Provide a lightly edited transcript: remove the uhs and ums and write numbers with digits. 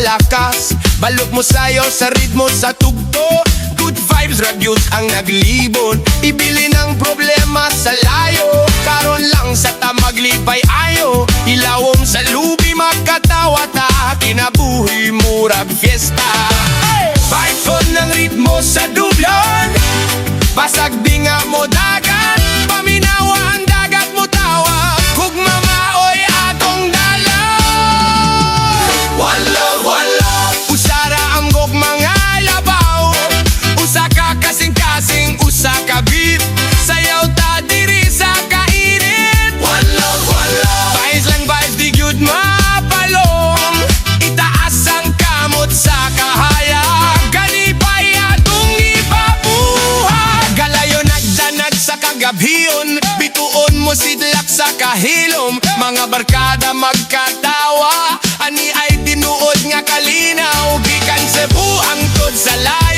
malakas. Balot mo sayo sa ritmo sa tugto. Good vibes reviews ang naglibon. Ibili ng problema sa layo. Karon lang sa tamaglipay ayo. Ilawom sa lubi magkatawa ta. Kinabuhi murag fiesta. Vibe phone ng ritmo sa dublon. Basag binga mo dagat. Paminawa ang dagat mo tawa. Kug mamaoy atong dala. One love, one love. Usara ang gog mga labaw. Usa ka kasing-kasing, usa ka beat. Sayaw ta diri sa kainit. One love, one love. Vibes lang vibes, di gyud mapalong. Itaas ang kamot sa kahayag. Ganipay atong ipabuhat. Galayo nagdanag sa kagabhiyon. Bituon mo sidlak sa kahilom. Mga barkada magkatawa. Ani ay tinuod nga kalinaw. Gikan Cebu ang tod sa layo.